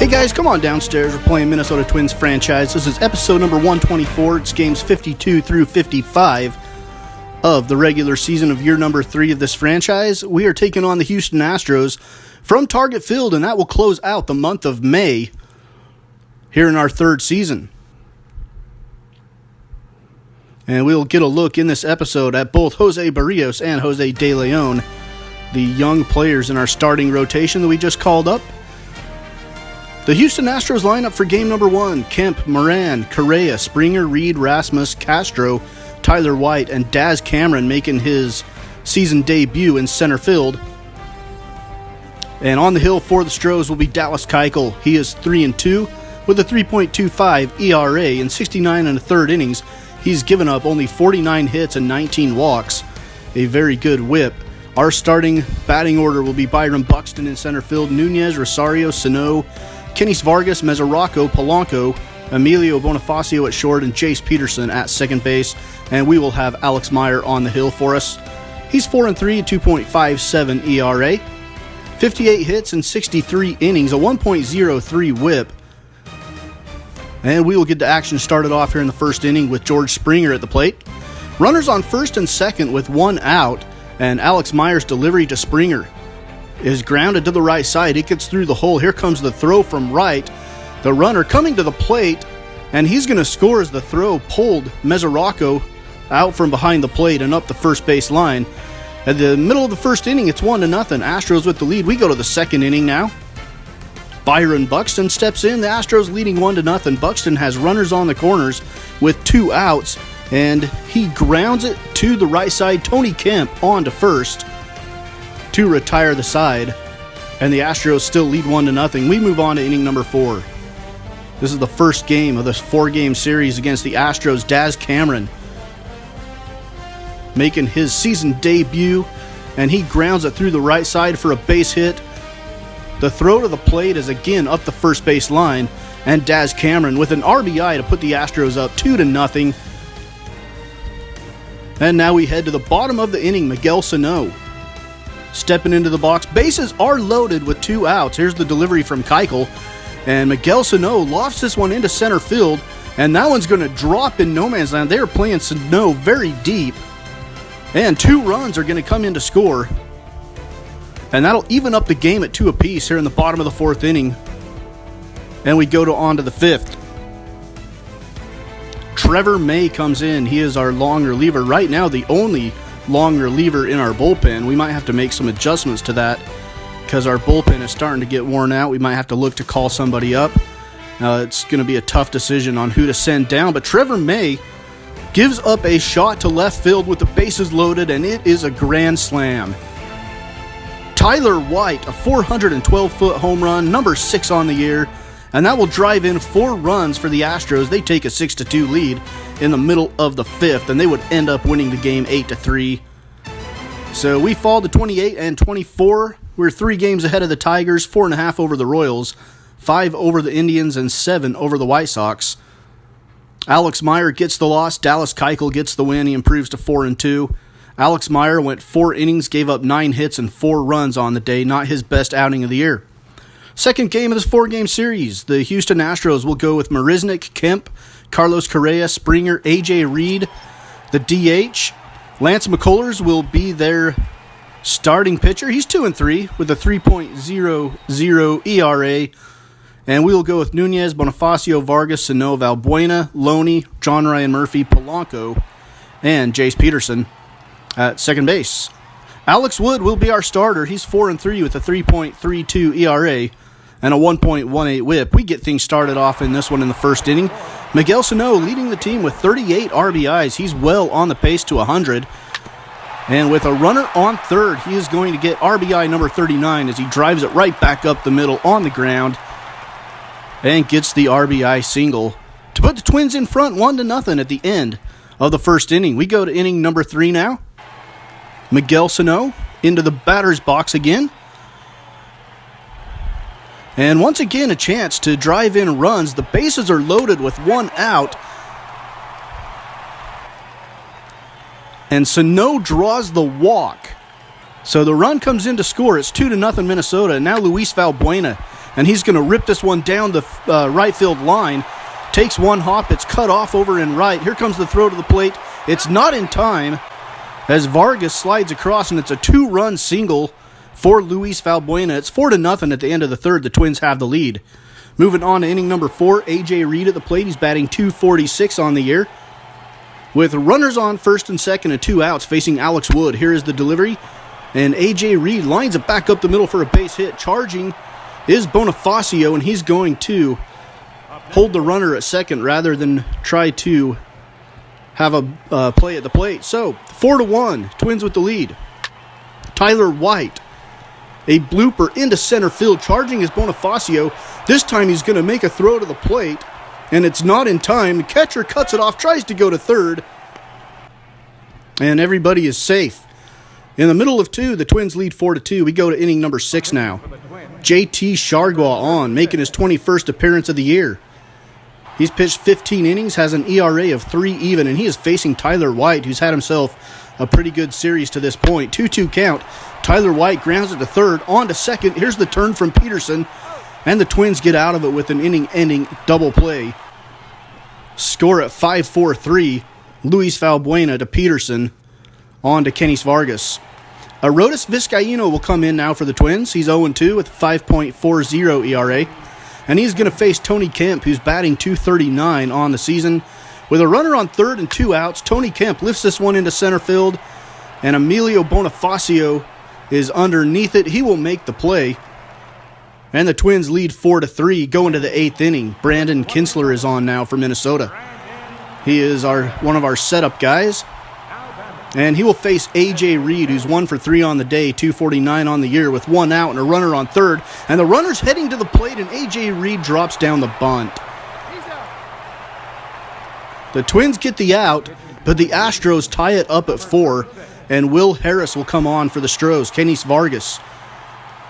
Hey guys, come on downstairs. We're playing Minnesota Twins franchise. This is episode number 124. It's games 52 through 55 of the regular season of year number 3 of this franchise. We are taking on the Houston Astros from Target Field, and that will close out the month of May here in our third season. And we'll get a look in this episode at both Jose Barrios and Jose De Leon, the young players in our starting rotation that we just called up. The Houston Astros lineup for game number 1: Kemp, Moran, Correa, Springer, Reed, Rasmus, Castro, Tyler White, and Daz Cameron making his season debut in center field. And on the hill for the Stros will be Dallas Keuchel. He is 3-2 with a 3.25 ERA in 69 and a third innings. He's given up only 49 hits and 19 walks, a very good whip. Our starting batting order will be Byron Buxton in center field, Nunez, Rosario, Sano, Kenys Vargas, Mesoraco, Polanco, Emilio Bonifacio at short, and Jace Peterson at second base. And we will have Alex Meyer on the hill for us. He's 4-3, 2.57 ERA, 58 hits in 63 innings, a 1.03 whip. And we will get the action started off here in the first inning with George Springer at the plate. Runners on first and second with one out, and Alex Meyer's delivery to Springer is grounded to the right side. It gets through the hole. Here comes the throw from right. The runner coming to the plate, and he's going to score as the throw pulled Mesoraco out from behind the plate and up the first base line. At the middle of the first inning, it's 1-0. Astros with the lead. We go to the second inning now. Byron Buxton steps in. The Astros leading 1-0. Buxton has runners on the corners with two outs, and he grounds it to the right side. Tony Kemp on to first to retire the side, and the Astros still lead 1-0. We move on to inning number 4. This is the first game of this 4-game series against the Astros. Daz Cameron making his season debut, and he grounds it through the right side for a base hit. The throw to the plate is again up the first base line, and Daz Cameron with an RBI to put the Astros up 2-0. And now we head to the bottom of the inning. Miguel Sano stepping into the box. Bases are loaded with two outs. Here's the delivery from Keuchel, and Miguel Sano lofts this one into center field, and that one's going to drop in no man's land. They are playing Sano very deep, and 2 runs are going to come in to score, and that'll even up the game at 2 apiece here in the bottom of the 4th inning. And we go on to the 5th. Trevor May comes in. He is our long reliever. Right now, the only long reliever in our bullpen. We might have to make some adjustments to that because our bullpen is starting to get worn out. We might have to look to call somebody up. It's going to be a tough decision on who to send down, but Trevor May gives up a shot to left field with the bases loaded, and it is a grand slam. Tyler White, a 412-foot home run, number 6 on the year, and that will drive in 4 runs for the Astros. They take a 6-2 lead in the middle of the 5th, and they would end up winning the game 8-3. So we fall to 28-24. We're 3 games ahead of the Tigers, 4.5 over the Royals, 5 over the Indians, and 7 over the White Sox. Alex Meyer gets the loss. Dallas Keuchel gets the win. He improves to 4-2. Alex Meyer went 4 innings, gave up 9 hits and 4 runs on the day. Not his best outing of the year. Second game of this 4-game series, the Houston Astros will go with Marisnick, Kemp, Carlos Correa, Springer, A.J. Reed, the DH. Lance McCullers will be their starting pitcher. He's 2-3 with a 3.00 ERA. And we will go with Nunez, Bonifacio, Vargas, Sano, Valbuena, Loney, John Ryan Murphy, Polanco, and Jace Peterson at second base. Alex Wood will be our starter. He's 4-3 with a 3.32 ERA and a 1.18 whip. We get things started off in this one in the first inning. Miguel Sano leading the team with 38 RBIs. He's well on the pace to 100. And with a runner on third, he is going to get RBI number 39 as he drives it right back up the middle on the ground and gets the RBI single to put the Twins in front 1-0 at the end of the first inning. We go to inning number 3 now. Miguel Sano into the batter's box again. And once again, a chance to drive in runs. The bases are loaded with 1 out. And Sano draws the walk. So the run comes in to score. It's 2-0 Minnesota. And now Luis Valbuena and he's going to rip this one down the right field line. Takes one hop. It's cut off over in right. Here comes the throw to the plate. It's not in time as Vargas slides across, and it's a 2-run single for Luis Valbuena. It's 4-0 at the end of the third. The Twins have the lead. Moving on to inning number 4, A.J. Reed at the plate. He's batting .246 on the year. With runners on first and second and 2 outs facing Alex Wood. Here is the delivery. And A.J. Reed lines it back up the middle for a base hit. Charging is Bonifacio, and he's going to hold the runner at second rather than try to have a play at the plate. So, 4-1, Twins with the lead. Tyler White, a blooper into center field. Charging is Bonifacio. This time he's going to make a throw to the plate, and it's not in time. The catcher cuts it off, tries to go to third, and everybody is safe. In the middle of 2, the Twins lead 4-2. We go to inning number 6 now. JT Chargois on, making his 21st appearance of the year. He's pitched 15 innings, has an ERA of 3 even, and he is facing Tyler White, who's had himself a pretty good series to this point. 2-2 count. Tyler White grounds it to third, on to second. Here's the turn from Peterson, and the Twins get out of it with an inning-ending double play. Score at 5-4-3. Luis Valbuena to Peterson, on to Kenys Vargas. Arodys Vizcaíno will come in now for the Twins. He's 0-2 with a 5.40 ERA. And he's going to face Tony Kemp, who's batting .239 on the season. With a runner on third and 2 outs, Tony Kemp lifts this one into center field, and Emilio Bonifacio is underneath it. He will make the play. And the Twins lead 4-3, going to the 8th inning. Brandon Kinsler is on now for Minnesota. He is one of our setup guys. And he will face A.J. Reed, who's 1 for 3 on the day, .249 on the year, with 1 out and a runner on third. And the runner's heading to the plate, and A.J. Reed drops down the bunt. The Twins get the out, but the Astros tie it up at 4, and Will Harris will come on for the Stros. Kenys Vargas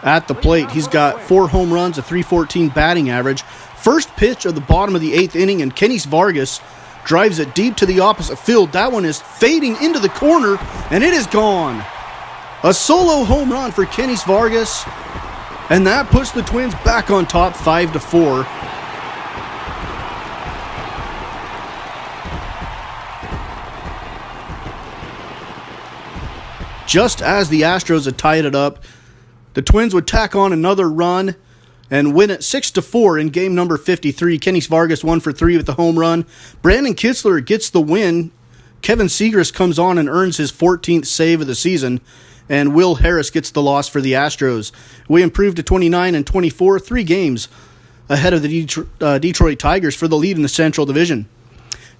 at the plate. He's got 4 home runs, a .314 batting average. First pitch of the bottom of the 8th inning, and Kenys Vargas drives it deep to the opposite field. That one is fading into the corner, and it is gone. A solo home run for Kenys Vargas, and that puts the Twins back on top 5-4. Just as the Astros had tied it up, the Twins would tack on another run and win it 6-4 in game number 53. Kenys Vargas 1 for 3 with the home run. Brandon Kinsler gets the win. Kevin Segras comes on and earns his 14th save of the season. And Will Harris gets the loss for the Astros. We improved to 29-24, 3 games ahead of the Detroit Tigers for the lead in the Central Division.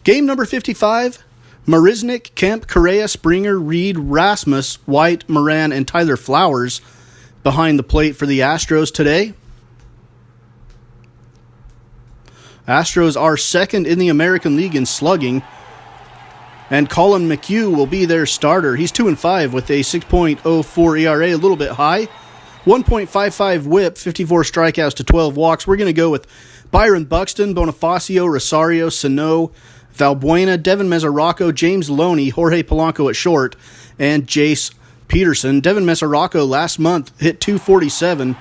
Game number 55, Marisnick, Kemp, Correa, Springer, Reed, Rasmus, White, Moran, and Tyler Flowers behind the plate for the Astros today. Astros are second in the American League in slugging, and Colin McHugh will be their starter. He's 2-5 with a 6.04 ERA, a little bit high. 1.55 whip, 54 strikeouts to 12 walks. We're going to go with Byron Buxton, Bonifacio, Rosario, Sano, Valbuena, Devin Mesoraco, James Loney, Jorge Polanco at short, and Jace Peterson. Devin Mesoraco last month hit .247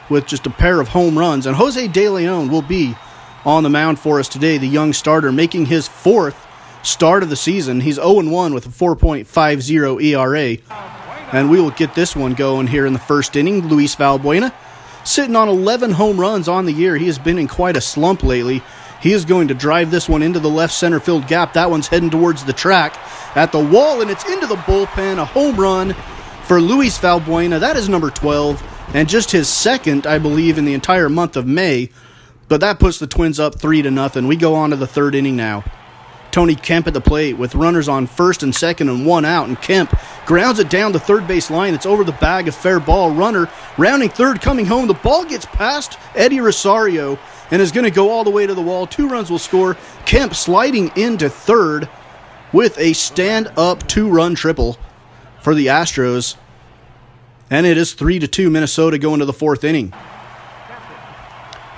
with just a pair of home runs, and Jose De Leon will be on the mound for us today, the young starter, making his 4th start of the season. He's 0-1 with a 4.50 ERA. And we will get this one going here in the first inning. Luis Valbuena sitting on 11 home runs on the year. He has been in quite a slump lately. He is going to drive this one into the left center field gap. That one's heading towards the track at the wall, and it's into the bullpen. A home run for Luis Valbuena. That is number 12, and just his 2nd, I believe, in the entire month of May. But that puts the Twins up 3-0. We go on to the 3rd inning now. Tony Kemp at the plate with runners on first and second and 1 out, and Kemp grounds it down the third base line. It's over the bag, a fair ball. Runner rounding third, coming home. The ball gets past Eddie Rosario and is going to go all the way to the wall. 2 runs will score. Kemp sliding into third with a stand-up 2-run triple for the Astros. And it is 3-2 Minnesota going to the 4th inning.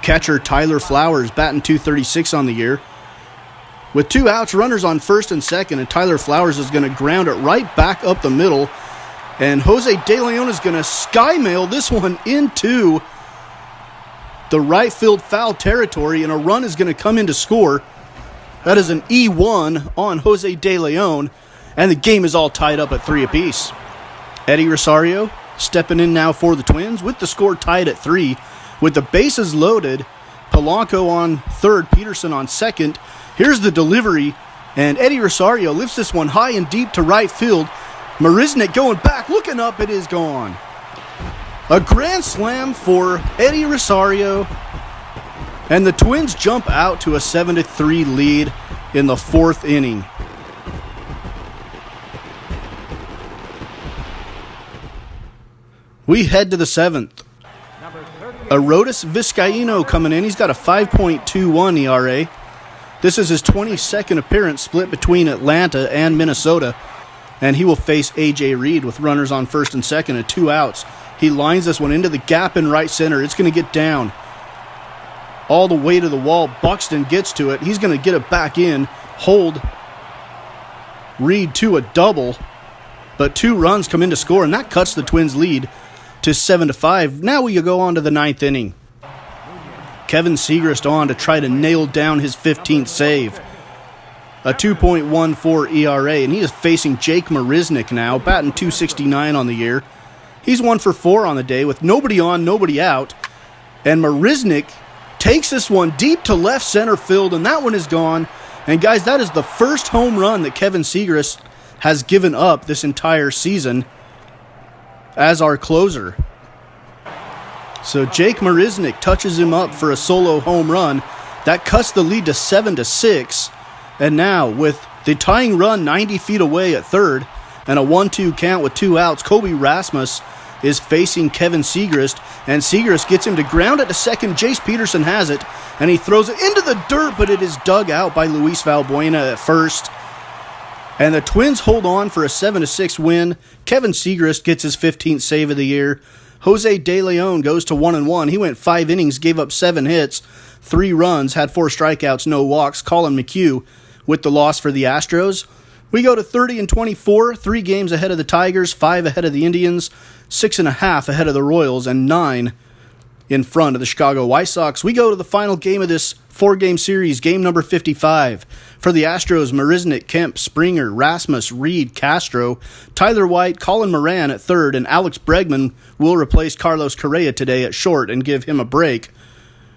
Catcher Tyler Flowers batting .236 on the year. With 2 outs, runners on first and second, and Tyler Flowers is going to ground it right back up the middle. And Jose De Leon is going to sky mail this one into the right field foul territory, and a run is going to come in to score. That is an E1 on Jose De Leon, and the game is all tied up at 3 apiece. Eddie Rosario stepping in now for the Twins with the score tied at 3. With the bases loaded, Polanco on third, Peterson on second. Here's the delivery, and Eddie Rosario lifts this one high and deep to right field. Marisnick going back, looking up, it is gone. A grand slam for Eddie Rosario, and the Twins jump out to a 7-3 lead in the 4th inning. We head to the 7th. Arodys Vizcaíno coming in. He's got a 5.21 ERA. This is his 22nd appearance, split between Atlanta and Minnesota. And he will face A.J. Reed with runners on first and second and 2 outs. He lines this one into the gap in right center. It's going to get down all the way to the wall. Buxton gets to it. He's going to get it back in. Hold Reed to a double. But 2 runs come in to score, and that cuts the Twins' lead to 7-5. Now we go on to the 9th inning. Kevin Segrist on to try to nail down his 15th save. A 2.14 ERA, and he is facing Jake Marisnick now, batting .269 on the year. He's 1 for 4 on the day with nobody on, nobody out. And Marisnick takes this one deep to left center field, and that one is gone. And guys, that is the first home run that Kevin Segrist has given up this entire season as our closer. So Jake Marisnick touches him up for a solo home run. That cuts the lead to 7-6. And now, with the tying run 90 feet away at third and a 1-2 count with 2 outs, Kobe Rasmus is facing Kevin Segrist, and Segrist gets him to ground it to second. Jace Peterson has it, and he throws it into the dirt, but it is dug out by Luis Valbuena at first. And the Twins hold on for a 7-6 win. Kevin Segrist gets his 15th save of the year. Jose De Leon goes to 1-1. He went 5 innings, gave up 7 hits, 3 runs, had 4 strikeouts, no walks. Colin McHugh with the loss for the Astros. We go to 30-24, 3 games ahead of the Tigers, 5 ahead of the Indians, 6.5 ahead of the Royals, and 9 in front of the Chicago White Sox. We go to the final game of this 4-game series, game number 55. For the Astros, Marisnick, Kemp, Springer, Rasmus, Reed, Castro, Tyler White, Colin Moran at third, and Alex Bregman will replace Carlos Correa today at short and give him a break.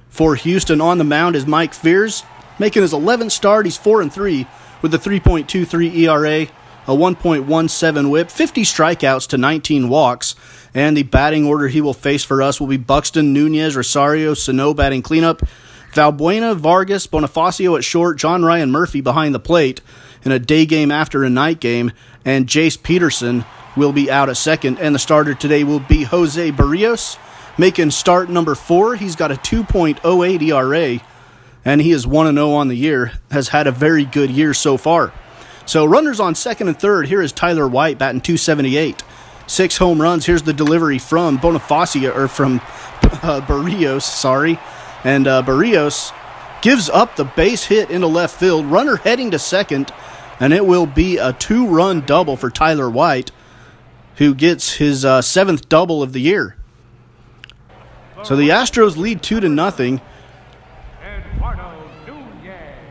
For Houston, on the mound is Mike Fears, making his 11th start. He's 4-3 with a 3.23 ERA, a 1.17 whip, 50 strikeouts to 19 walks. And the batting order he will face for us will be Buxton, Nunez, Rosario, Sano batting cleanup, Valbuena, Vargas, Bonifacio at short, John Ryan Murphy behind the plate in a day game after a night game, and Jace Peterson will be out at second. And the starter today will be Jose Barrios, making start number 4. He's got a 2.08 ERA, and he is 1-0 on the year, has had a very good year so far. So runners on second and third. Here is Tyler White batting .278. 6 home runs. Here's the delivery from Bonifacio, or from Barrios, sorry. And Barrios gives up the base hit into left field. Runner heading to second, and it will be a 2-run double for Tyler White, who gets his 7th double of the year. So the Astros lead 2-0.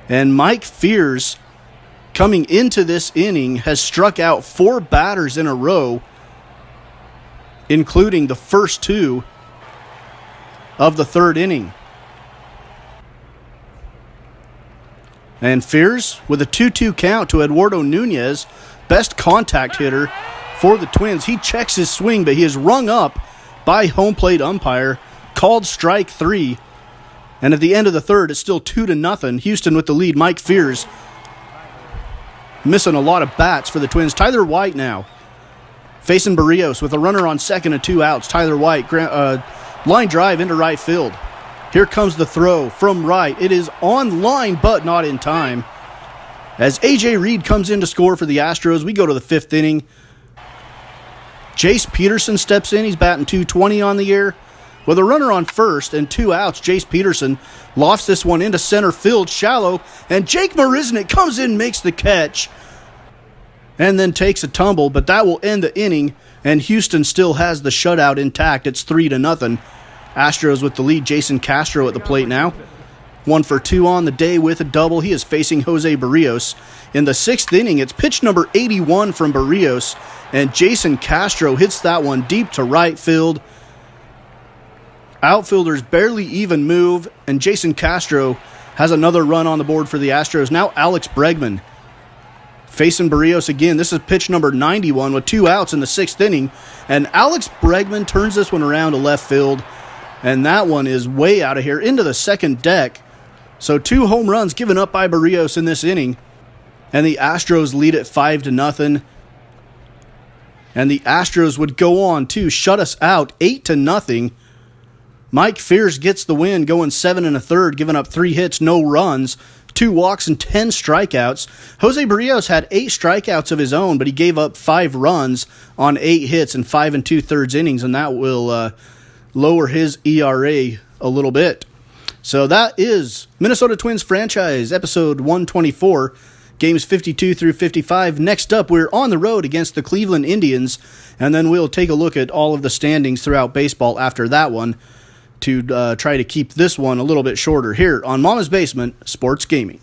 And Mike Fears, coming into this inning, has struck out 4 batters in a row, including the first 2 of the 3rd inning. And Fears with a 2-2 count to Eduardo Nunez, best contact hitter for the Twins. He checks his swing, but he is rung up by home plate umpire, called strike 3. And at the end of the 3rd, it's still 2-0. Houston with the lead. Mike Fears missing a lot of bats for the Twins. Tyler White now facing Barrios with a runner on second and 2 outs. Tyler White, line drive into right field. Here comes the throw from right. It is on line, but not in time. As A.J. Reed comes in to score for the Astros, we go to the 5th inning. Jace Peterson steps in. He's batting .220 on the year. With a runner on first and 2 outs, Jace Peterson lofts this one into center field, shallow, and Jake Marisnick comes in, makes the catch, and then takes a tumble, but that will end the inning, and Houston still has the shutout intact. It's 3-0. Astros with the lead. Jason Castro at the plate now. 1 for 2 on the day with a double. He is facing Jose Barrios. In the 6th inning, it's pitch number 81 from Barrios, and Jason Castro hits that one deep to right field. Outfielders barely even move, and Jason Castro has another run on the board for the Astros. Now Alex Bregman facing Barrios again. This is pitch number 91 with 2 outs in the 6th inning, and Alex Bregman turns this one around to left field, and that one is way out of here into the second deck. So 2 home runs given up by Barrios in this inning, and the Astros lead it 5-0. And the Astros would go on to shut us out 8-0. Mike Fears gets the win, going 7 1/3, giving up 3 hits, no runs, 2 walks, and 10 strikeouts. Jose Barrios had 8 strikeouts of his own, but he gave up 5 runs on 8 hits in 5 2/3 innings, and that will lower his ERA a little bit. So that is Minnesota Twins franchise, episode 124, games 52 through 55. Next up, we're on the road against the Cleveland Indians, and then we'll take a look at all of the standings throughout baseball after that one to try to keep this one a little bit shorter here on Mama's Basement Sports Gaming.